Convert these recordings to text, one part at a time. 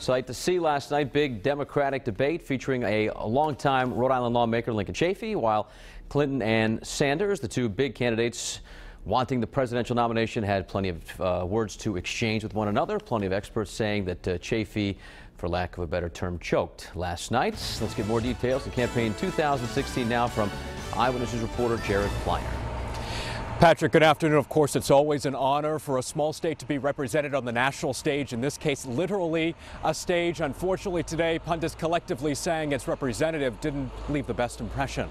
Sight to see last night, big Democratic debate featuring a longtime Rhode Island lawmaker, Lincoln Chafee, while Clinton and Sanders, the two big candidates wanting the presidential nomination, had plenty of words to exchange with one another. Plenty of experts saying that Chafee, for lack of a better term, choked last night. Let's get more details in campaign 2016 now from Eyewitness reporter Jared Pliner. Patrick, good afternoon. Of course, it's always an honor for a small state to be represented on the national stage. In this case, literally a stage. Unfortunately, today, pundits collectively saying its representative didn't leave the best impression.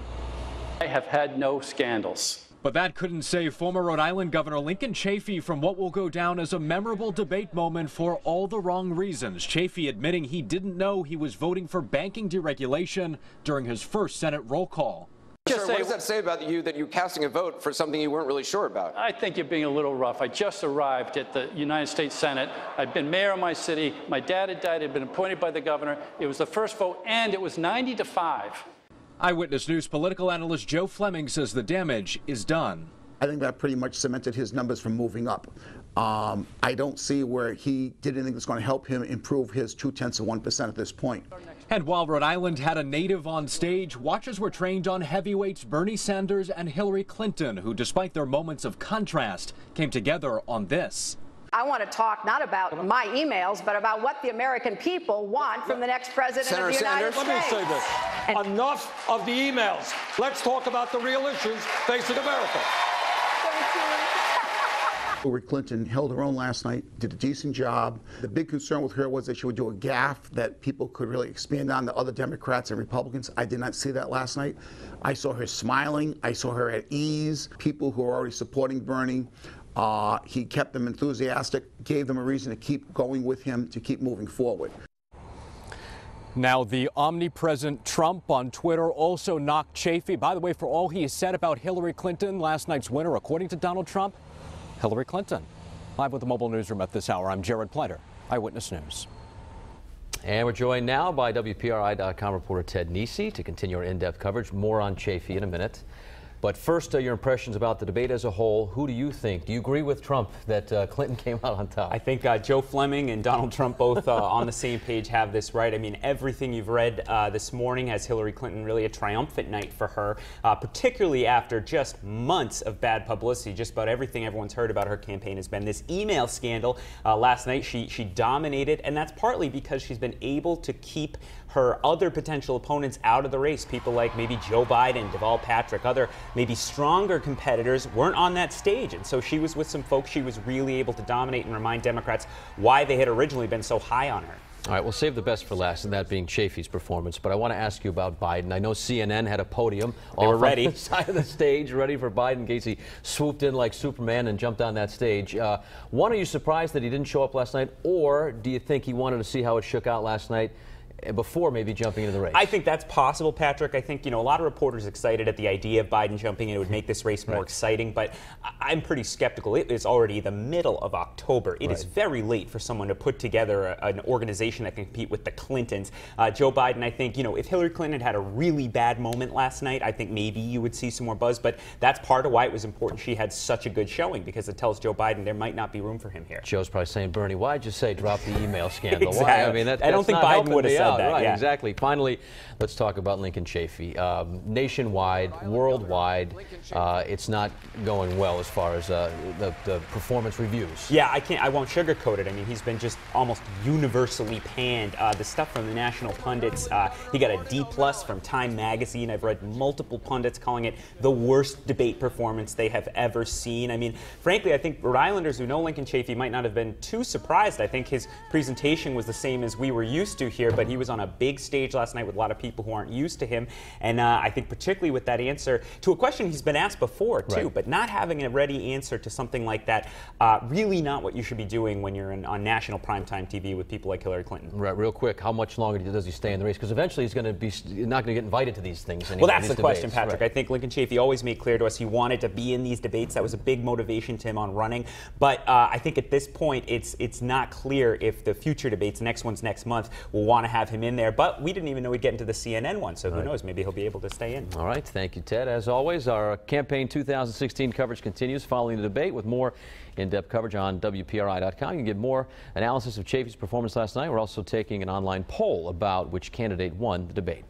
I have had no scandals. But that couldn't save former Rhode Island Governor Lincoln Chafee from what will go down as a memorable debate moment for all the wrong reasons. Chafee admitting he didn't know he was voting for banking deregulation during his first Senate roll call. Sir, what does that say about you that you're casting a vote for something you weren't really sure about? I think you're being a little rough. I just arrived at the United States Senate. I've been mayor of my city. My dad had died, had been appointed by the governor. It was the first vote, and it was 90-5. Eyewitness News political analyst Joe Fleming says the damage is done. I think that pretty much cemented his numbers from moving up. I don't see where he did anything that's going to help him improve his 0.2% at this point. And while Rhode Island had a native on stage, watchers were trained on heavyweights Bernie Sanders and Hillary Clinton, who, despite their moments of contrast, came together on this. I want to talk not about my emails, but about what the American people want from the next president of the United States. Let me say this. Enough of the emails. Let's talk about the real issues facing America. Hillary Clinton held her own last night, did a decent job. The big concern with her was that she would do a gaffe that people could really expand on to other Democrats and Republicans. I did not see that last night. I saw her smiling. I saw her at ease. People who are already supporting Bernie, he kept them enthusiastic, gave them a reason to keep going with him, to keep moving forward. Now, the omnipresent Trump on Twitter also knocked Chafee. By the way, for all he has said about Hillary Clinton, last night's winner, according to Donald Trump, Hillary Clinton. Live with the mobile newsroom at this hour, I'm Jared Pliner, Eyewitness News. And we're joined now by WPRI.com reporter Ted Nesi to continue our in-depth coverage. More on Chafee in a minute. But first, your impressions about the debate as a whole. Who do you think? Do you agree with Trump that Clinton came out on top? I think Joe Fleming and Donald Trump both on the same page have this right. I mean, everything you've read this morning has Hillary Clinton really a triumphant night for her, particularly after just months of bad publicity. Just about everything everyone's heard about her campaign has been this email scandal. Last night, she dominated, and that's partly because she's been able to keep her other potential opponents out of the race. People like maybe Joe Biden, Deval Patrick, other maybe stronger competitors weren't on that stage. And so she was with some folks she was really able to dominate and remind Democrats why they had originally been so high on her. All right, we'll save the best for last, and that being Chafee's performance. But I want to ask you about Biden. I know CNN had a podium on the side of the stage, ready for Biden in case he swooped in like Superman and jumped on that stage. One, are you surprised that he didn't show up last night, or do you think he wanted to see how it shook out last night before maybe jumping into the race? I think that's possible, Patrick. I think, a lot of reporters excited at the idea of Biden jumping in. It would make this race more exciting, but I'm pretty skeptical. It is already the middle of October. It is very late for someone to put together an organization that can compete with the Clintons. Joe Biden, I think, if Hillary Clinton had a really bad moment last night, I think maybe you would see some more buzz, but that's part of why it was important she had such a good showing, because it tells Joe Biden there might not be room for him here. Joe's probably saying, Bernie, why'd you say drop the email scandal? Exactly. Why? I mean, I don't think Biden would have said that. Right, yeah. Exactly. Finally, let's talk about Lincoln Chafee. Nationwide, worldwide, it's not going well as far as the performance reviews. Yeah, I won't sugarcoat it. I mean, he's been just almost universally panned. The stuff from the national pundits, he got a D+ from Time Magazine. I've read multiple pundits calling it the worst debate performance they have ever seen. I mean, frankly, I think Rhode Islanders who know Lincoln Chafee might not have been too surprised. I think his presentation was the same as we were used to here, but he was on a big stage last night with a lot of people who aren't used to him. And I think particularly with that answer to a question he's been asked before, too, but not having a ready answer to something like that, really not what you should be doing when you're on national primetime TV with people like Hillary Clinton. Right, real quick, how much longer does he stay in the race? Because eventually he's going to be not going to get invited to these things anymore. Well, that's the question, Patrick. I think Lincoln Chafee always made clear to us he wanted to be in these debates. That was a big motivation to him on running. But I think at this point, it's not clear if the future debates, next one's next month, will want to have him him in there. But we didn't even know he'd get into the CNN one, so who knows? Maybe he'll be able to stay in. All right. Thank you, Ted. As always, our campaign 2016 coverage continues following the debate with more in-depth coverage on WPRI.com. You can get more analysis of Chafee's performance last night. We're also taking an online poll about which candidate won the debate.